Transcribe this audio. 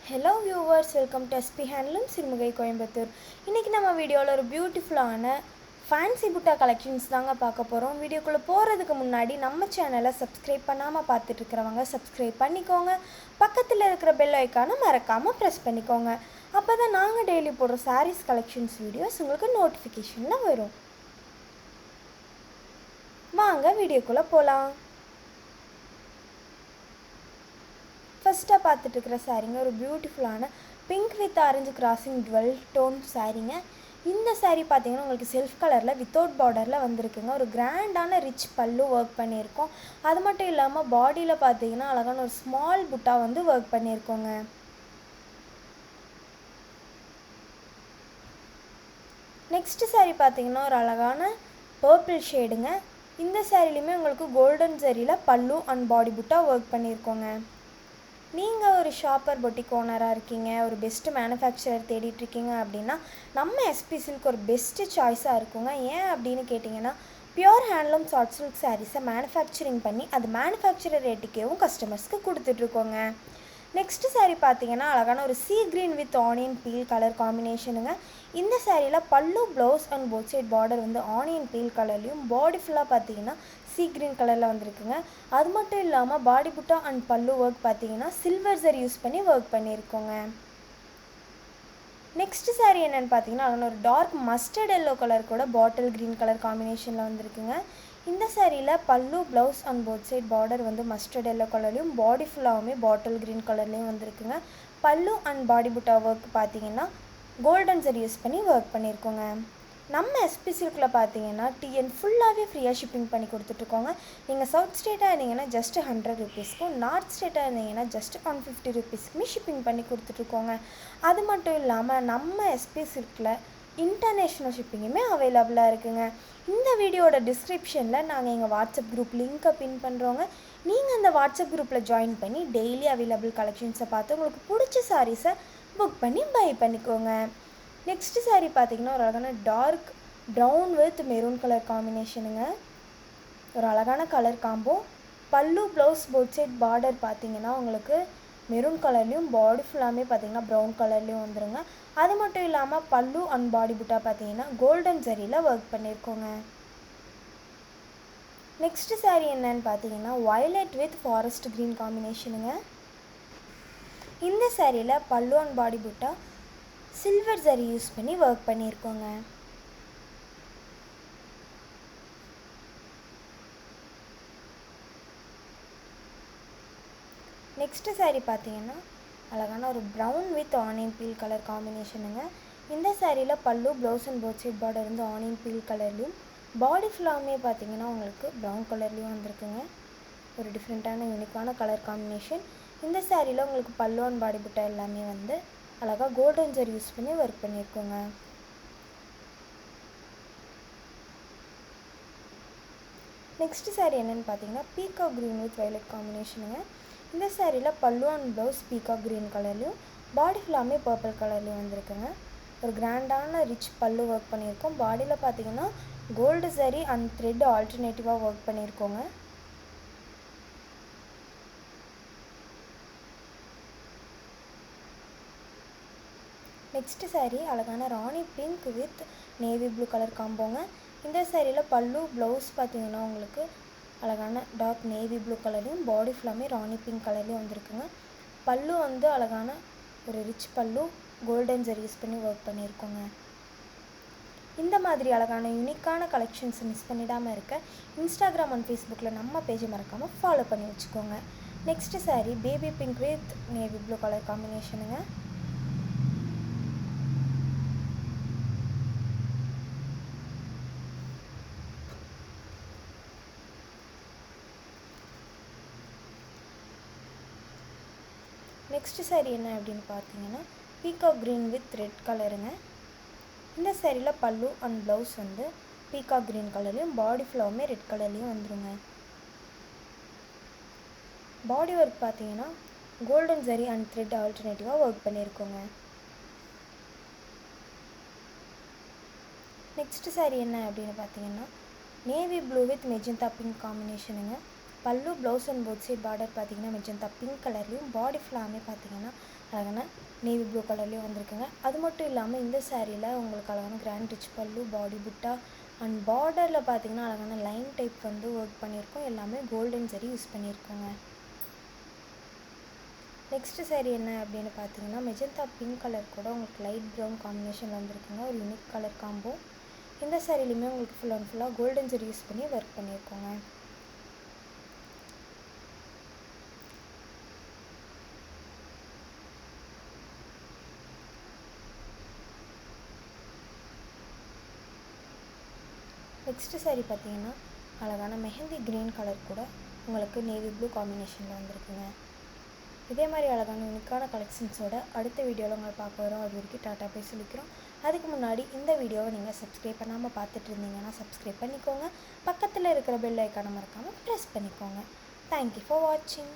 Hello viewers, welcome to SP handloom Sirumugai Coimbatore. இன்றைக்கி நம்ம வீடியோவில் ஒரு பியூட்டிஃபுல்லான ஃபேன்சி புட்டா கலெக்ஷன்ஸ் தாங்க பார்க்க போகிறோம். வீடியோக்குள்ளே போகிறதுக்கு முன்னாடி நம்ம சேனலை சப்ஸ்கிரைப் பண்ணாமல் பார்த்துட்ருக்கிறவங்க சப்ஸ்கிரைப் பண்ணிக்கோங்க. பக்கத்தில் இருக்கிற பெல் ஐக்கானை மறக்காமல் ப்ரெஸ் பண்ணிக்கோங்க. அப்போ தான் நாங்கள் டெய்லி போடுற சாரீஸ் கலெக்ஷன்ஸ் வீடியோஸ் உங்களுக்கு நோட்டிஃபிகேஷனில் வரும். வாங்க வீடியோக்குள்ளே போகலாம். ஃபஸ்ட்டாக பார்த்துட்டு இருக்கிற சாரீங்க ஒரு பியூட்டிஃபுல்லான pink with orange crossing dual tone சாரீங்க. இந்த சாரீ பார்த்தீங்கன்னா உங்களுக்கு செல்ஃப் கலரில் வித்தவுட் பார்டரில் வந்திருக்குங்க. ஒரு கிராண்டான ரிச் பல்லு ஒர்க் பண்ணியிருக்கோம். அது மட்டும் இல்லாமல் பாடியில் பார்த்தீங்கன்னா அழகான ஒரு ஸ்மால் புட்டா வந்து ஒர்க் பண்ணியிருக்கோங்க. நெக்ஸ்ட் சாரீ பார்த்தீங்கன்னா ஒரு அழகான பர்பிள் ஷேடுங்க. இந்த சாரீலையுமே உங்களுக்கு கோல்டன் ஜரியில் பல்லு அண்ட் பாடி புட்டா ஒர்க் பண்ணியிருக்கோங்க. நீங்கள் ஒரு ஷாப்பர் பொட்டிக் ஓனராக இருக்கீங்க, ஒரு பெஸ்ட்டு மேனுஃபேக்சரர் தேடிட்டுருக்கீங்க அப்படின்னா நம்ம எஸ்பி சில்க் ஒரு பெஸ்ட்டு சாய்ஸாக இருக்குங்க. ஏன் அப்படின்னு கேட்டிங்கன்னா பியோர் ஹேண்ட்லூம் சாஃப்ட் சில்க் சாரீஸை மேனுஃபேக்சரிங் பண்ணி அது மேனுஃபேக்சரர் ரேட்டுக்கேவும் கஸ்டமர்ஸ்க்கு கொடுத்துட்ருக்கோங்க. நெக்ஸ்ட்டு சாரீ பார்த்தீங்கன்னா அழகான ஒரு sea green with onion peel colour காம்பினேஷனுங்க. இந்த சாரியில் பல்லு blouse and both side border வந்து ஆனியன் பீல் கலர்லையும் பாடி ஃபுல்லாக பார்த்தீங்கன்னா சீ க்ரீன் கலரில் வந்துருக்குங்க. அது மட்டும் இல்லாமல் பாடி புட்டா அண்ட் பல்லு ஒர்க் பார்த்தீங்கன்னா சில்வர் ஜரி யூஸ் பண்ணி ஒர்க் பண்ணியிருக்கோங்க. நெக்ஸ்ட்டு சாரீ என்னென்னு பார்த்தீங்கன்னா அதில் ஒரு டார்க் மஸ்டர்ட் எல்லோ கலர் கூட பாட்டில் க்ரீன் கலர் காம்பினேஷனில் வந்துருக்குங்க. இந்த சாரியில் பல்லு blouse and both side border வந்து மஸ்டர்ட் எல்லோ கலர்லையும் பாடி ஃபுல்லாகவுமே பாட்டில் க்ரீன் கலர்லேயும் வந்துருக்குங்க. பல்லு அண்ட் பாடி புட்டா ஒர்க் பார்த்தீங்கன்னா கோல்டன் ஜரி யூஸ் பண்ணி ஒர்க் பண்ணியிருக்கோங்க. நம்ம எஸ்பி சில்கில் பார்த்தீங்கன்னா டிஎன் ஃபுல்லாகவே ஃப்ரீயாக ஷிப்பிங் பண்ணி கொடுத்துட்ருக்கோங்க. நீங்கள் சவுத் ஸ்டேட்டாக இருந்தீங்கன்னா ஜஸ்ட் 100 ருபீஸ்க்கும், நார்த் ஸ்டேட்டாக இருந்தீங்கன்னா ஜஸ்ட் 150 ருபீஸ்க்குமே ஷிப்பிங் பண்ணி கொடுத்துட்ருக்கோங்க. அது மட்டும் இல்லாமல் நம்ம எஸ்பி சில்கில் இன்டர்நேஷ்னல் ஷிப்பிங்குமே அவைலபிளாக இருக்குங்க. இந்த வீடியோட டிஸ்கிரிப்ஷனில் நாங்கள் எங்கள் வாட்ஸ்அப் குரூப் லிங்க்கை பின் பண்ணுறோங்க. நீங்கள் அந்த வாட்ஸ்அப் குரூப்பில் ஜாயின் பண்ணி டெய்லி அவைலபிள் கலெக்ஷன்ஸை பார்த்து உங்களுக்கு பிடிச்ச சாரீஸை புக் பண்ணி பை பண்ணிக்கோங்க. நெக்ஸ்ட்டு சாரீ பார்த்தீங்கன்னா ஒரு அழகான dark brown with maroon colour காம்பினேஷனுங்க. ஒரு அழகான கலர் காம்போ. பல்லு ப்ளவுஸ் போத் சைட் பார்டர் பார்த்தீங்கன்னா உங்களுக்கு மெரூன் கலர்லேயும் பாடி ஃபுல்லாமே பார்த்தீங்கன்னா ப்ரௌன் கலர்லேயும் வந்துடுங்க. அது மட்டும் இல்லாமல் பல்லு அண்ட் பாடி புட்டா பார்த்தீங்கன்னா கோல்டன் ஜரியில் ஒர்க் பண்ணியிருக்கோங்க. நெக்ஸ்ட்டு சாரீ என்னன்னு பார்த்தீங்கன்னா வயலட் வித் ஃபாரஸ்ட் க்ரீன் காம்பினேஷனுங்க. இந்த சாரியில் பல்லு அண்ட் பாடி புட்டா சில்வர் ஜரி யூஸ் பண்ணி ஒர்க் பண்ணியிருக்கோங்க. நெக்ஸ்ட்டு சாரீ பார்த்தீங்கன்னா அழகான ஒரு brown with onion peel colour காம்பினேஷனுங்க. இந்த சாரியில் பல்லு blouse and both side border வந்து ஆனியன் பீல் கலர்லையும் பாடி ஃபுல்லாமே பார்த்தீங்கன்னா உங்களுக்கு ப்ரௌன் கலர்லேயும் வந்திருக்குங்க. ஒரு டிஃப்ரெண்ட்டான யூனிக்கான கலர் காம்பினேஷன். இந்த சாரியில் உங்களுக்கு பல்லு அண்ட் பாடி புட்டா எல்லாமே வந்து அழகாக கோல்டன் ஜரி யூஸ் பண்ணி ஒர்க் பண்ணியிருக்கோங்க. நெக்ஸ்ட்டு சாரீ என்னென்னு பார்த்தீங்கன்னா பீகாக் க்ரீன் வித் வயலட் காம்பினேஷனுங்க. இந்த சாரியில் பல்லு and blouse peacock green கலர்லையும் body ஃபுல்லாமே பர்பிள் கலர்லேயும் வந்திருக்குங்க. ஒரு கிராண்டான ரிச் பல்லு ஒர்க் பண்ணியிருக்கோம். பாடியில் பார்த்தீங்கன்னா கோல்டு ஜரி அண்ட் த்ரெட் ஆல்டர்னேட்டிவாக ஒர்க் பண்ணியிருக்கோங்க. நெக்ஸ்ட்டு சாரீ அழகான ராணி pink with navy blue colour காம்போங்க. இந்த சாரியில் பல்லு ப்ளவுஸ் பார்த்தீங்கன்னா உங்களுக்கு அழகான டார்க் நேவி ப்ளூ கலர்லையும் பாடி ஃபுல்லாமே ராணி பிங்க் கலர்லேயும் வந்திருக்குங்க. பல்லு வந்து அழகான ஒரு ரிச் பல்லு கோல்டன் ஜரி யூஸ் பண்ணி ஒர்க் பண்ணியிருக்கோங்க. இந்த மாதிரி அழகான யூனிக்கான கலெக்ஷன்ஸ் மிஸ் பண்ணிடாமல் இருக்க இன்ஸ்டாகிராம் அண்ட் ஃபேஸ்புக்கில் நம்ம பேஜை மறக்காமல் ஃபாலோ பண்ணி வச்சுக்கோங்க. Next sari baby pink with navy blue colour காம்பினேஷனுங்க. நெக்ஸ்ட்டு சாரீ என்ன அப்படின்னு பார்த்தீங்கன்னா பீகாக் க்ரீன் வித் ரெட் கலருங்க. இந்த சாரியில் பல்லு அண்ட் ப்ளவுஸ் வந்து பீகாக் க்ரீன் கலர்லேயும் பாடி ஃபுல்லாவுமே ரெட் கலர்லேயும் வந்துடுங்க. பாடி ஒர்க் பார்த்தீங்கன்னா கோல்டன் ஜரி அண்ட் த்ரெட் ஆல்டர்னேட்டிவாக ஒர்க் பண்ணியிருக்கோங்க. நெக்ஸ்ட்டு சாரீ என்ன அப்படின்னு பார்த்தீங்கன்னா navy blue with magenta pink காம்பினேஷனுங்க. பல்லு blouse and both side border பார்த்தீங்கன்னா மெஜந்தா பிங்க் கலர்லேயும் பாடி ஃபுல்லாமே பார்த்தீங்கன்னா அழகான நேவி ப்ளூ கலர்லேயும் வந்திருக்குங்க. அது மட்டும் இல்லாமல் இந்த சாரியில் உங்களுக்கு அழகான கிராண்ட் ரிச் பல்லு, பாடி புட்டா அண்ட் பார்டரில் பார்த்தீங்கன்னா அழகான லைன் டைப் வந்து ஒர்க் பண்ணியிருக்கோம். எல்லாமே கோல்டன் ஜரி யூஸ் பண்ணியிருக்கோங்க. நெக்ஸ்ட்டு சாரீ என்ன அப்படின்னு பார்த்தீங்கன்னா மெஜந்தா பிங்க் கலர் கூட உங்களுக்கு லைட் ப்ரௌன் காம்பினேஷன் வந்துருக்குங்க. ஒரு யூனிக் கலர் காம்போ. இந்த சாரிலையுமே உங்களுக்கு ஃபுல் அண்ட் ஃபுல்லாக கோல்டன் ஜரி யூஸ் பண்ணி ஒர்க் பண்ணியிருக்கோங்க. நெக்ஸ்ட்டு சாரீ பார்த்தீங்கன்னா அழகான மெஹந்தி க்ரீன் கலர் கூட உங்களுக்கு நேவி ப்ளூ காம்பினேஷனில் வந்திருக்குங்க. இதே மாதிரி அழகான யூனிக்கான கலெக்ஷன்ஸோட அடுத்த வீடியோவில் உங்களை பார்க்க வரோம். அது வரைக்கும் டாட்டா போய் சொல்லிக்கிறோம். அதுக்கு முன்னாடி இந்த வீடியோவை நீங்கள் சப்ஸ்கிரைப் பண்ணாமல் பார்த்துட்டு இருந்தீங்கன்னா சப்ஸ்கிரைப் பண்ணிக்கோங்க. பக்கத்தில் இருக்கிற பெல் ஐக்கானை மறக்காமல் ப்ரெஸ் பண்ணிக்கோங்க. தேங்க்யூ ஃபார் வாட்சிங்.